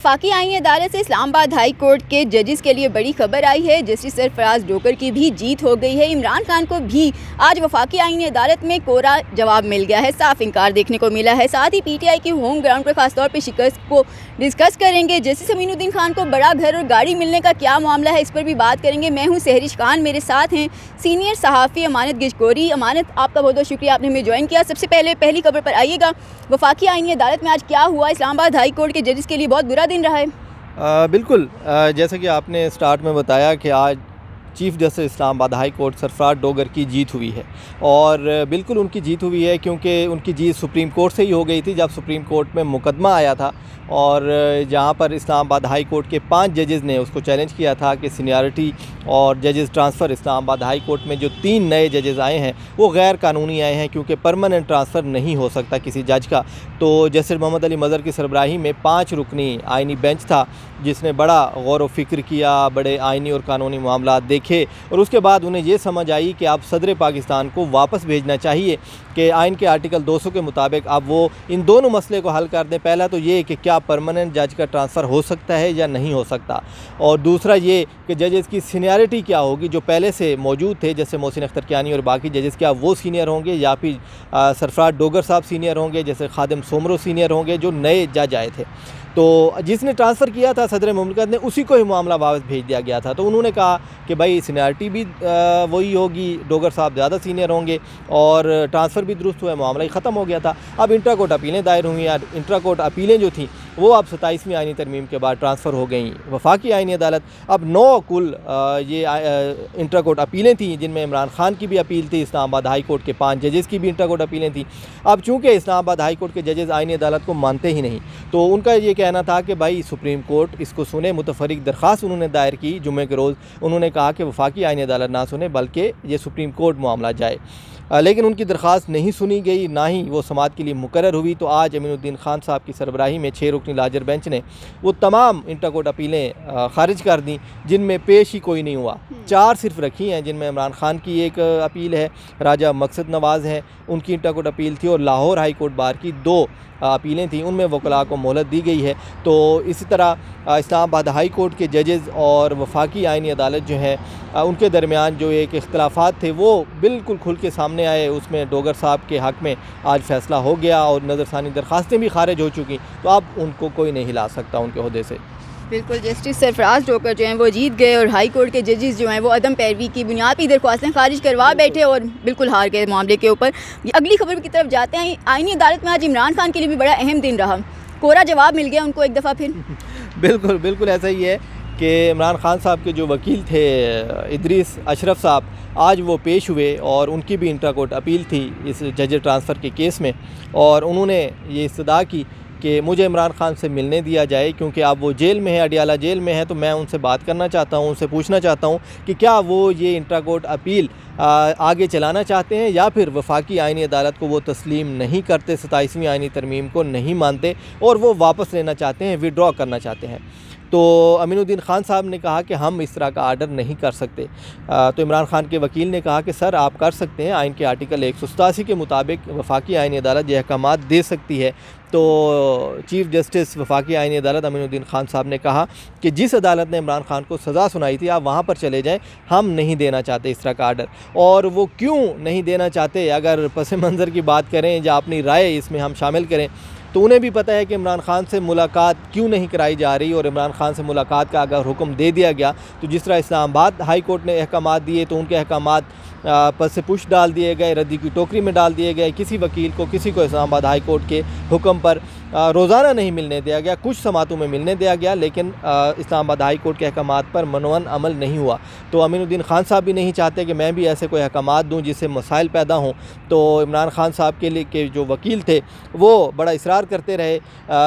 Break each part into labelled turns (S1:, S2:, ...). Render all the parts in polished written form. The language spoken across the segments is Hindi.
S1: वफाकी आईनी अदालत से इस्लामाबाद हाई कोर्ट के जजेस के लिए बड़ी खबर आई है। जस्टिस सरफराज डोगर की भी जीत हो गई है। इमरान खान को भी आज वफाकी आईनी अदालत में कोरा जवाब मिल गया है, साफ इनकार देखने को मिला है। साथ ही पीटीआई की होम ग्राउंड पर खासतौर पर शिकस्त को डिस्कस करेंगे। जस्टिस अमीनुद्दीन खान को बड़ा घर और गाड़ी मिलने का क्या मामला है, इस पर भी बात करेंगे। मैं हूँ सहरिश खान, मेरे साथ हैं सीनियर सहाफ़ी अमानत गिजगोरी। अमानत, आपका बहुत बहुत शुक्रिया, आपने हमें ज्वाइन किया। सबसे पहले पहली खबर पर आइएगा, वफाकी आईनी अदालत में आज क्या हुआ? इस्लामाबाद हाई कोर्ट के जजेस के लिए बहुत बुरा दिन रहा है।
S2: बिल्कुल, जैसा कि आपने स्टार्ट में बताया कि आज chief justice Islamabad high court Sarfaraz Dogar की जीत हुई है और बिल्कुल उनकी जीत हुई है क्योंकि उनकी जीत सुप्रीम कोर्ट से ही हो गई थी। जब सुप्रीम कोर्ट में मुकदमा आया था और जहां पर इस्लामाबाद हाई कोर्ट के 5 जजेस ने उसको चैलेंज किया था कि सीनियरिटी और जजेस ट्रांसफ़र, इस्लामाबाद हाई कोर्ट में जो 3 नए जजेस आए हैं वो गैर कानूनी आए हैं क्योंकि परमानेंट ट्रांसफ़र नहीं हो सकता किसी जज का। तो जस्टिस मोहम्मद अली मज़हर की सरबराही में 5 रुकनी आइनी बेंच था जिसने बड़ा गौर व फिक्र किया, बड़े आइनी और कानूनी मामला देखे और उसके बाद उन्हें ये समझ आई कि अब सदर पाकिस्तान को वापस भेजना चाहिए कि आइन के आर्टिकल 200 के मुताबिक अब वो इन दोनों मसले को हल कर दें। पहला तो ये कि क्या परमानेंट जज का ट्रांसफ़र हो सकता है या नहीं हो सकता, और दूसरा ये कि जजेस की सीनियरिटी क्या होगी जो पहले से मौजूद थे, जैसे मोहसिन अख्तर कियानी और बाकी जजेस, क्या वो सीनियर होंगे या फिर सरफराज डोगर साहब सीनियर होंगे, जैसे खादिम सोमरो सीनियर होंगे जो नए जज आए थे। तो जिसने ट्रांसफ़र किया था सदर मुमलिकत ने, उसी को ही मामला वापस भेज दिया गया था। तो उन्होंने कहा कि भाई सीनियरिटी भी वही होगी, डोगर साहब ज़्यादा सीनियर होंगे और ट्रांसफ़र भी दुरुस्त हुआ, मामला ही ख़त्म हो गया था। अब इंट्रा कोर्ट अपीलें दायर हुई हैं। इंट्रा कोर्ट अपीलें जो थी वो अब 27वीं आइनी तरमीम के बाद ट्रांसफ़र हो गई वफाकी आइनी अदालत। अब 9 कुल ये इंट्रा कोर्ट अपीलें थी जिनमें इमरान खान की भी अपील थी, इस्लामाबाद हाई कोर्ट के 5 जजेस की भी इंट्रा कोर्ट अपीलें थी। अब चूँकि इस्लामाबाद हाई कोर्ट के जजेस आइनी अदालत को मानते ही नहीं, तो उनका ये कहना था कि भाई सुप्रीम कोर्ट इसको सुने। मुतफरिक दरख्वास्त उन्होंने दायर की जुम्मे के रोज़। उन्होंने कहा कि वफाकी आइनी अदालत ना सुने बल्कि ये सुप्रीम कोर्ट मामला जाए, लेकिन उनकी दरख्वास्त नहीं सुनी गई, ना ही वो समाअत के लिए मुकर्रर हुई। तो आज अमीनुद्दीन खान साहब की सरबराही में 6 रुकनी लार्जर बेंच ने वो तमाम इंट्रा कोर्ट अपीलें खारिज कर दी जिनमें पेश ही कोई नहीं हुआ। 4 सिर्फ रखी हैं जिनमें इमरान खान की एक अपील है, राजा मकसद नवाज़ हैं उनकी इंट्रा कोर्ट अपील थी, और लाहौर हाई कोर्ट बार की 2 अपीलें थी, उनमें वकला को मोहलत दी गई है। तो इसी तरह इस्लामाबाद हाई कोर्ट के जजेस और वफाकी आइनी अदालत जो है उनके दरमियान जो एक इख्तलाफात थे वो बिल्कुल खुल के सामने आए। उसमें डोगर साहब के हक़ में आज फ़ैसला हो गया और नज़रसानी दरख्वास्तें भी खारिज हो चुकी। तो अब उनको कोई नहीं हिला सकता उनके ओहदे से।
S1: बिल्कुल, जस्टिस सरफराज डोगर जो हैं वो जीत गए और हाई कोर्ट के जजेस जो हैं वो अदम पैरवी की बुनियाद पर दरख्वास्तें खारिज करवा बैठे और बिल्कुल हार गए मामले के ऊपर। अगली खबर की तरफ जाते हैं। आइनी अदालत में आज इमरान खान के लिए भी बड़ा अहम दिन रहा, कोरा जवाब मिल गया उनको एक दफ़ा फिर।
S2: बिल्कुल बिल्कुल ऐसा ही है कि इमरान खान साहब के जो वकील थे इदरीस अशरफ साहब, आज वो पेश हुए और उनकी भी इंट्रा कोर्ट अपील थी इस जज ट्रांसफ़र के केस में, और उन्होंने ये इस्तदा की कि मुझे इमरान खान से मिलने दिया जाए क्योंकि अब वो जेल में है, अडियाला जेल में है। तो मैं उनसे बात करना चाहता हूँ, उनसे पूछना चाहता हूँ कि क्या वो ये इंट्रा कोर्ट अपील आगे चलाना चाहते हैं या फिर वफाकी आइनी अदालत को वो तस्लीम नहीं करते, 27वीं आइनी तरमीम को नहीं मानते और वो वापस लेना चाहते हैं, विड्रॉ करना चाहते हैं। तो अमीनुद्दीन खान साहब ने कहा कि हम इस तरह का आर्डर नहीं कर सकते। तो इमरान खान के वकील ने कहा कि सर आप कर सकते हैं, आइन के आर्टिकल 187 के मुताबिक वफाकी आइनी अदालत ये अहकामात दे सकती है। तो चीफ़ जस्टिस वफाकी आइनी अदालत अमीनुद्दीन खान साहब ने कहा कि जिस अदालत ने इमरान खान को सज़ा सुनाई थी आप वहाँ पर चले जाएँ, हम नहीं देना चाहते इस तरह का आर्डर। और वो क्यों नहीं देना चाहते, अगर पस मंज़र की बात करें या अपनी राय इसमें हम शामिल करें तो उन्हें भी पता है कि इमरान खान से मुलाकात क्यों नहीं कराई जा रही, और इमरान खान से मुलाकात का अगर हुक्म दे दिया गया तो जिस तरह इस्लामाबाद हाई कोर्ट ने अहकामात दिए तो उनके अहकामात पर से पुश डाल दिए गए, रद्दी की टोकरी में डाल दिए गए। किसी वकील को किसी को इस्लामाबाद हाई कोर्ट के हुक्म पर रोज़ाना नहीं मिलने दिया गया, कुछ समातों में मिलने दिया गया, लेकिन इस्लामाबाद हाई कोर्ट के अहकामात पर मनवन अमल नहीं हुआ। तो अमीनुद्दीन खान साहब भी नहीं चाहते कि मैं भी ऐसे कोई अहकामात दूँ जिससे मसाइल पैदा हों। तो इमरान खान साहब के लिए के जो वकील थे वो बड़ा इसरार करते रहे,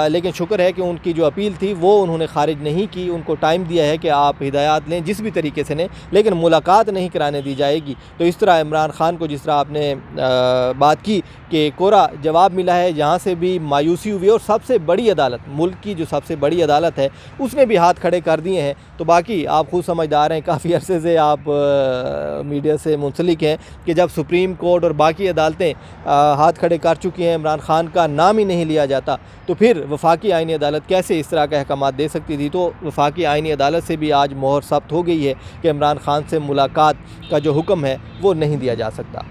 S2: लेकिन शुक्र है कि उनकी जो अपील थी वो उन्होंने खारिज नहीं की। उनको टाइम दिया है कि आप हिदायत लें जिस भी तरीके से लें, लेकिन मुलाकात नहीं कराने दी जाएगी। तो इस तरह इमरान खान को जिस तरह आपने बात की कि कोरा जवाब मिला है, यहाँ से भी मायूसी हुई और सबसे बड़ी अदालत, मुल्क की जो सबसे बड़ी अदालत है, उसने भी हाथ खड़े कर दिए हैं। तो बाकी आप खुद समझदार हैं, काफ़ी अरसे से आप मीडिया से मुंसलिक हैं कि जब सुप्रीम कोर्ट और बाकी अदालतें हाथ खड़े कर चुकी हैं, इमरान खान का नाम ही नहीं लिया जाता, तो फिर वफाकी आईनी अदालत कैसे इस तरह के अहकामात दे सकती थी। तो वफाकी आईनी अदालत से भी आज मोहर सब्त हो गई है कि इमरान खान से मुलाकात का जो हुक्म है वो नहीं दिया जा सकता।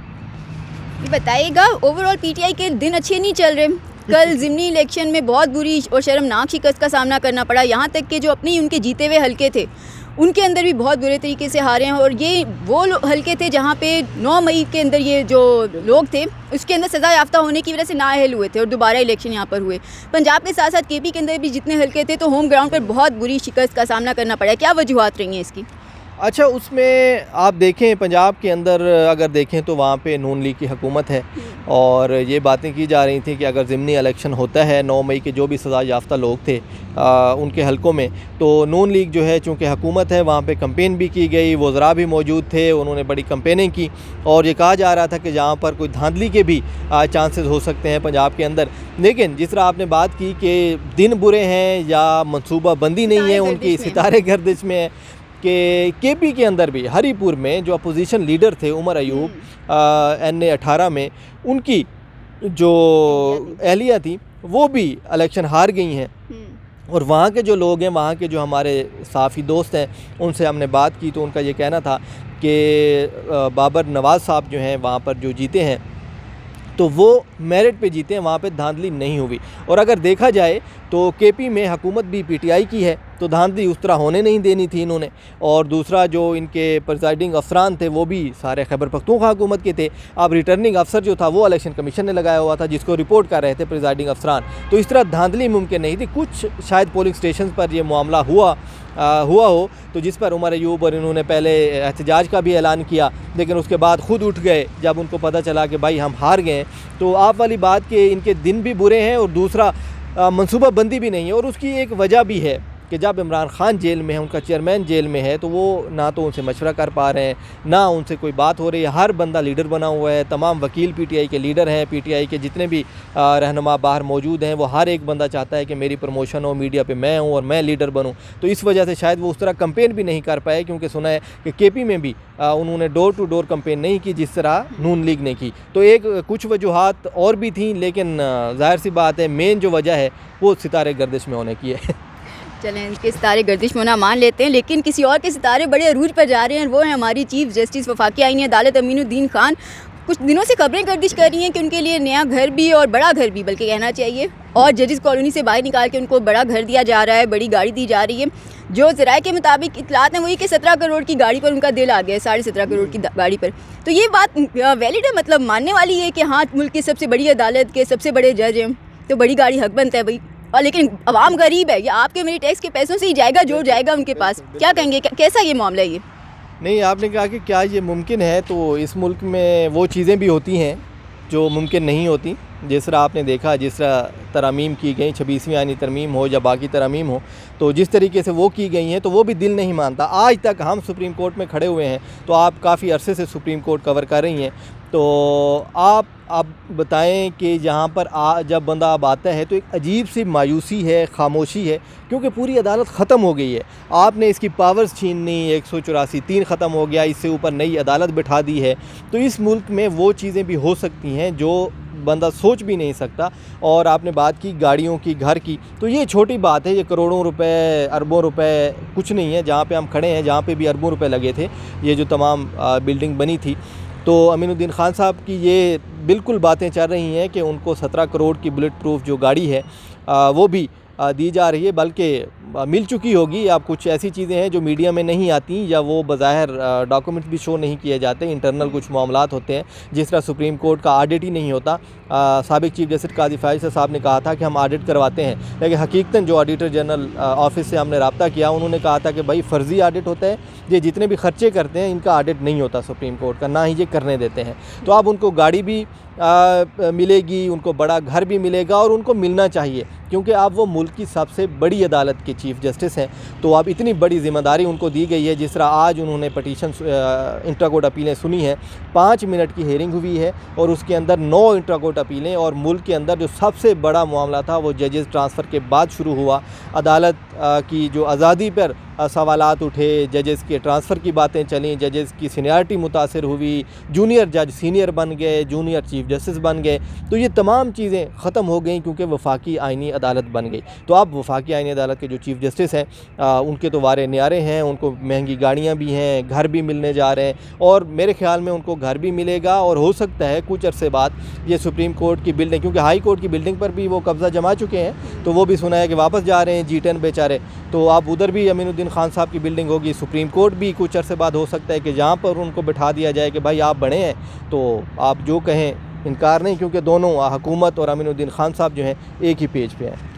S1: ये बताइएगा, ओवरऑल पीटीआई के दिन अच्छे नहीं चल रहे। कल ज़िमनी इलेक्शन में बहुत बुरी और शर्मनाक शिकस्त का सामना करना पड़ा, यहाँ तक कि जो अपने ही उनके जीते हुए हलके थे उनके अंदर भी बहुत बुरे तरीके से हारे हैं। और ये वो हलके थे जहाँ पे 9 मई के अंदर ये जो लोग थे उसके अंदर सज़ा याफ्ता होने की वजह से नाअहल हुए थे और दोबारा इलेक्शन यहाँ पर हुए। पंजाब के साथ साथ केपी के अंदर भी जितने हलके थे तो होम ग्राउंड पर बहुत बुरी शिकस्त का सामना करना पड़ा। क्या वजूहत रही हैं इसकी?
S2: अच्छा, उसमें आप देखें पंजाब के अंदर अगर देखें तो वहाँ पे नून लीग की हुकूमत है और ये बातें की जा रही थी कि अगर ज़िमनी इलेक्शन होता है 9 मई के जो भी सज़ा याफ्ता लोग थे उनके हलकों में, तो नून लीग जो है चूँकि हुकूमत है वहाँ पे कैंपेन भी की गई, वज़रा भी मौजूद थे, उन्होंने बड़ी कैंपेनें की और ये कहा जा रहा था कि जहाँ पर कोई धांधली के भी चांसेस हो सकते हैं पंजाब के अंदर। लेकिन जिस तरह आपने बात की कि दिन बुरे हैं या मनसूबाबंदी नहीं है उनकी, सितारे गर्दिश में है कि केपी के अंदर भी हरीपुर में जो अपोजिशन लीडर थे उमर अयूब NA 18 में उनकी जो एहलिया थी वो भी इलेक्शन हार गई हैं। और वहाँ के जो लोग हैं, वहाँ के जो हमारे साफ़ी दोस्त हैं, उनसे हमने बात की तो उनका ये कहना था कि बाबर नवाज़ साहब जो हैं वहाँ पर जो जीते हैं तो वो मेरिट पे जीते हैं, वहाँ पे धांधली नहीं हुई। और अगर देखा जाए तो केपी में हुकूमत भी पीटीआई की है तो धांधली उस तरह होने नहीं देनी थी इन्होंने। और दूसरा जो इनके प्रिजाइडिंग अफसरान थे वो भी सारे खैबर पख्तूनख्वा हुकूमत के थे। अब रिटर्निंग अफसर जो था वो इलेक्शन कमीशन ने लगाया हुआ था जिसको रिपोर्ट कर रहे थे प्रिजाइडिंग अफसरान। तो इस तरह धांधली मुमकिन नहीं थी। कुछ शायद पोलिंग स्टेशन पर ये मामला हुआ हो तो जिस पर उमर अयूब और इन्होंने पहले एहतजाज का भी ऐलान किया, लेकिन उसके बाद ख़ुद उठ गए जब उनको पता चला कि भाई हम हार गए। तो आप वाली बात कि इनके दिन भी बुरे हैं और दूसरा मनसूबाबंदी भी नहीं है। और उसकी एक वजह भी है कि जब इमरान खान जेल में है, उनका चेयरमैन जेल में है, तो वो ना तो उनसे मशवरा कर पा रहे हैं, ना उनसे कोई बात हो रही है। हर बंदा लीडर बना हुआ है, तमाम वकील पीटीआई के लीडर हैं, पीटीआई के जितने भी रहनुमा बाहर मौजूद हैं वो हर एक बंदा चाहता है कि मेरी प्रमोशन हो, मीडिया पे मैं हूँ और मैं लीडर बनूँ। तो इस वजह से शायद वो उस तरह कंपेन भी नहीं कर पाए, क्योंकि सुना है कि केपी में भी उन्होंने डोर टू डोर कंपेन नहीं की जिस तरह नून लीग ने की। तो एक कुछ वजूहात और भी थी, लेकिन ज़ाहिर सी बात है मेन जो वजह है वो सितारे गर्दिश में होने की है।
S1: चलें, इनके सितारे गर्दिश में होना मान लेते हैं, लेकिन किसी और के सितारे बड़े अरूज पर जा रहे हैं। वो हैं हमारी चीफ जस्टिस वफाकी आईनी अदालत अमीनुद्दीन खान। कुछ दिनों से खबरें गर्दिश कर रही हैं कि उनके लिए नया घर भी और बड़ा घर भी बल्कि कहना चाहिए और जजिस कॉलोनी से बाहर निकाल के उनको बड़ा घर दिया जा रहा है, बड़ी गाड़ी दी जा रही है। जो ज़राए के मुताबिक इतलात हैं वही कि 17 करोड़ की गाड़ी पर उनका दिल आ गया है, 17.5 करोड़ की गाड़ी पर। तो ये बात वैलिड है, मतलब मानने वाली है कि हाँ मुल्क की सबसे बड़ी अदालत के सबसे बड़े जज हैं तो बड़ी गाड़ी हक बनता है भाई। और लेकिन अवाम गरीब है, ये आपके मेरे टैक्स के पैसों से ही जाएगा जो जाएगा उनके पास। क्या कहेंगे, कैसा ये मामला है ये?
S2: नहीं, आपने कहा कि क्या ये मुमकिन है, तो इस मुल्क में वो चीज़ें भी होती हैं जो मुमकिन नहीं होती। जिस तरह आपने देखा, जिस तरह तरमीम की गई, 26वीं आईनी तरमीम हो या बाकी तरमीम हो, तो जिस तरीके से वो की गई हैं तो वो भी दिल नहीं मानता। आज तक हम सुप्रीम कोर्ट में खड़े हुए हैं, तो आप काफ़ी अरसे से सुप्रीम कोर्ट कवर कर रही हैं, तो आप बताएं कि यहाँ पर जब बंदा अब आता है तो एक अजीब सी मायूसी है, खामोशी है, क्योंकि पूरी अदालत ख़त्म हो गई है। आपने इसकी पावर्स छीननी, 184 3 ख़त्म हो गया, इससे ऊपर नई अदालत बिठा दी है। तो इस मुल्क में वो चीज़ें भी हो सकती हैं जो बंदा सोच भी नहीं सकता। और आपने बात की गाड़ियों की, घर की, तो ये छोटी बात है, ये करोड़ों रुपए, अरबों रुपए कुछ नहीं है। जहाँ पे हम खड़े हैं, जहाँ पे भी अरबों रुपए लगे थे, ये जो तमाम बिल्डिंग बनी थी, तो अमीनुद्दीन खान साहब की ये बिल्कुल बातें चल रही हैं कि उनको 17 करोड़ की बुलेट प्रूफ जो गाड़ी है वो भी दी जा रही है, बल्कि मिल चुकी होगी। अब कुछ ऐसी चीज़ें हैं जो मीडिया में नहीं आती या वो बज़ाहिर डॉक्यूमेंट्स भी शो नहीं किए जाते, इंटरनल कुछ मामलात होते हैं। जिस तरह सुप्रीम कोर्ट का ऑडिट ही नहीं होता। साबिक चीफ जस्टिस काजी फायज़ साहब ने कहा था कि हम ऑडिट करवाते हैं, लेकिन हकीकतन जो ऑडिटर जनरल ऑफिस से हमने रब्ता किया, उन्होंने कहा था कि भाई फ़र्ज़ी ऑडिट होता है, ये जितने भी खर्चे करते हैं इनका ऑडिट नहीं होता सुप्रीम कोर्ट का, ना ही ये करने देते हैं। तो अब उनको गाड़ी भी मिलेगी, उनको बड़ा घर भी मिलेगा और उनको मिलना चाहिए, क्योंकि अब वो मुल्क की सबसे बड़ी अदालत के चीफ़ जस्टिस हैं, तो अब इतनी बड़ी ज़िम्मेदारी उनको दी गई है। जिस तरह आज उन्होंने पटिशन इंट्रा कोर्ट अपीलें सुनी हैं, 5 मिनट की हेयरिंग हुई है और उसके अंदर 9 इंट्रा कोर्ट अपीलें, और मुल्क के अंदर जो सबसे बड़ा मामला था वो जजेस ट्रांसफ़र के बाद शुरू हुआ। अदालत की जो आज़ादी पर सवालात उठे, जजेस के ट्रांसफ़र की बातें चलीं, जजेस की सीनियरिटी मुतासर हुई, जूनियर जज सीनियर बन गए, जूनियर चीफ़ जस्टिस बन गए, तो ये तमाम चीज़ें ख़त्म हो गई क्योंकि वफाकी आइनी अदालत बन गई। तो अब वफाकी आइनी अदालत के जो चीफ़ जस्टिस हैं उनके तो वारे न्यारे हैं, उनको महंगी गाड़ियाँ भी हैं, घर भी मिलने जा रहे हैं, और मेरे ख़्याल में उनको घर भी मिलेगा, और हो सकता है कुछ अरसे बाद ये सुप्रीम कोर्ट की बिल्डिंग, क्योंकि हाई कोर्ट की बिल्डिंग पर भी वो कब्ज़ा जमा चुके हैं, तो वो भी सुना है कि वापस जा रहे हैं G10 बेचारे, तो अब उधर भी अमीनुद्दीन खान साहब की बिल्डिंग होगी। सुप्रीम कोर्ट भी कुछ अरसे बाद हो सकता है कि जहाँ पर उनको बिठा दिया जाए कि भाई आप बड़े हैं तो आप जो कहें इनकार नहीं, क्योंकि दोनों हुकूमत और अमीनुद्दीन खान साहब जो हैं एक ही पेज पे हैं।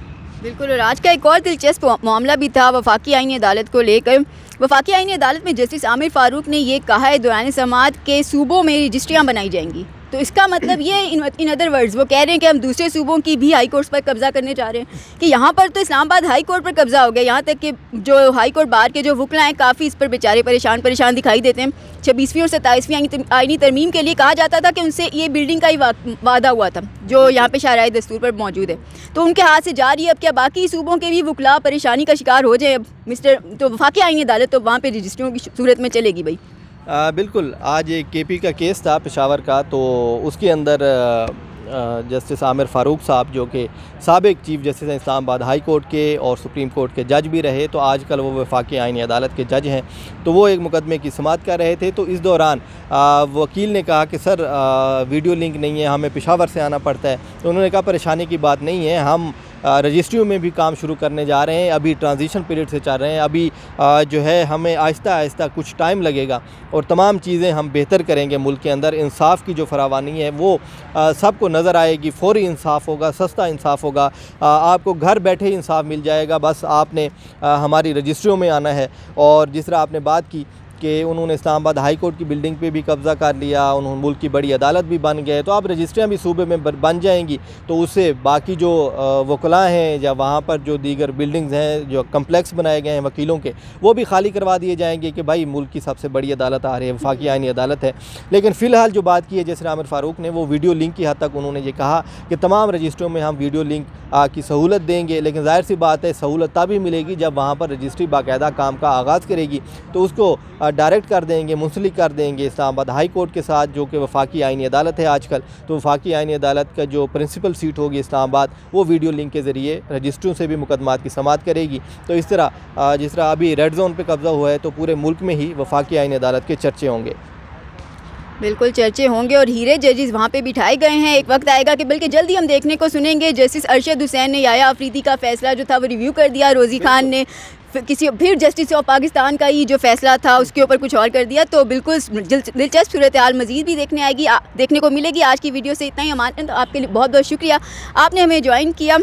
S1: बिल्कुल, और आज का एक और दिलचस्प मामला भी था वफाकी आईनी अदालत को लेकर। वफाकी आईनी अदालत में जस्टिस आमिर फ़ारूक ने ये कहा है दौरान समाअत के सूबों में रजिस्ट्रियाँ बनाई जाएंगी। तो इसका मतलब ये इन अदर वर्ड्स वो कह रहे हैं कि हम दूसरे सूबों की भी हाई कोर्ट्स पर कब्ज़ा करने जा रहे हैं कि यहाँ पर तो इस्लामाबाद हाई कोर्ट पर कब्ज़ा हो गया। यहाँ तक कि जो हाई कोर्ट बार के जो वकला हैं काफ़ी इस पर बेचारे परेशान दिखाई देते हैं। 26वीं और 27वीं आईनी तरमीम के लिए कहा जाता था कि उनसे ये बिल्डिंग का ही वादा हुआ था जो यहाँ पे शाराए दस्तूर पर मौजूद है, तो उनके हाथ से जा रही है। अब क्या बाकी सूबों के भी वकला परेशानी का शिकार हो जाए तो वफाकी आईनी अदालत तो वहाँ पर रजिस्ट्रियों की सूरत में चलेगी भाई।
S2: बिल्कुल, आज एक KP का केस था पेशावर का, तो उसके अंदर जस्टिस आमिर फ़ारूक साहब जो कि साबिक चीफ़ जस्टिस हैं इस्लामाबाद हाई कोर्ट के और सुप्रीम कोर्ट के जज भी रहे, तो आजकल वो वफाकी आइनी अदालत के जज हैं, तो वो एक मुकदमे की समाअत कर रहे थे। तो इस दौरान वकील ने कहा कि सर वीडियो लिंक नहीं है, हमें पेशावर से आना पड़ता है। तो उन्होंने कहा परेशानी की बात नहीं है, हम रजिस्ट्रियों में भी काम शुरू करने जा रहे हैं, अभी ट्रांजिशन पीरियड से चल रहे हैं, अभी जो है हमें आहिस्ता आहिस्ता कुछ टाइम लगेगा और तमाम चीज़ें हम बेहतर करेंगे। मुल्क के अंदर इंसाफ की जो फरावानी है वो सबको नज़र आएगी, फौरी इंसाफ होगा, सस्ता इंसाफ होगा, आपको घर बैठे ही इंसाफ मिल जाएगा, बस आपने हमारी रजिस्ट्रियों में आना है। और जिस तरह आपने बात की कि उन्होंने इस्लामाबाद हाई कोर्ट की बिल्डिंग पे भी कब्ज़ा कर लिया, उन्होंने मुल्क की बड़ी अदालत भी बन गए, तो अब रजिस्ट्रियाँ भी सूबे में बन जाएंगी, तो उससे बाकी जो वकला हैं या वहाँ पर जो दीगर बिल्डिंग्स हैं, जो कम्प्लेक्स बनाए गए हैं वकीलों के, वो भी खाली करवा दिए जाएंगे कि भाई मुल्क की सबसे बड़ी अदालत आ रही है, वफाकी आइनी अदालत है। लेकिन फ़िलहाल जो बात की है जैसे आमिर फ़ारूक ने, वो वीडियो लिंक की हद तक उन्होंने ये कहा कि तमाम रजिस्ट्रियों में हम वीडियो लिंक की सहूलत देंगे, लेकिन ज़ाहिर सी बात है सहूलत तभी मिलेगी जब वहाँ पर रजिस्ट्री बाकायदा काम का आगाज़ करेगी, तो उसको डायरेक्ट कर देंगे, मुंसलिक कर देंगे इस्लामाबाद हाई कोर्ट के साथ, जो कि वफाकी आइनी अदालत है आजकल। तो वफाकी आइनी अदालत का जो प्रिंसिपल सीट होगी इस्लामाबाद, वो वीडियो लिंक के ज़रिए रजिस्ट्रियों से भी मुकदमात की समाअत करेगी। तो इस तरह जिस तरह अभी रेड जोन पे कब्ज़ा हुआ है, तो पूरे मुल्क में ही वफाकी आइनी अदालत के चर्चे होंगे।
S1: बिल्कुल चर्चे होंगे और हीरे जजेस वहाँ पे बिठाए गए हैं। एक वक्त आएगा कि बल्कि जल्दी हम देखने को सुनेंगे जस्टिस अरशद हुसैन ने याया अफरीदी का फ़ैसला जो था वो रिव्यू कर दिया, रोज़ी खान ने फिर जस्टिस ऑफ पाकिस्तान का ही जो फैसला था उसके ऊपर कुछ और कर दिया। तो बिल्कुल दिलचस्प सूरत हाल मज़ीद भी देखने को मिलेगी। आज की वीडियो से इतना ही। हमारे तो आपके लिए बहुत बहुत शुक्रिया, आपने हमें ज्वाइन किया।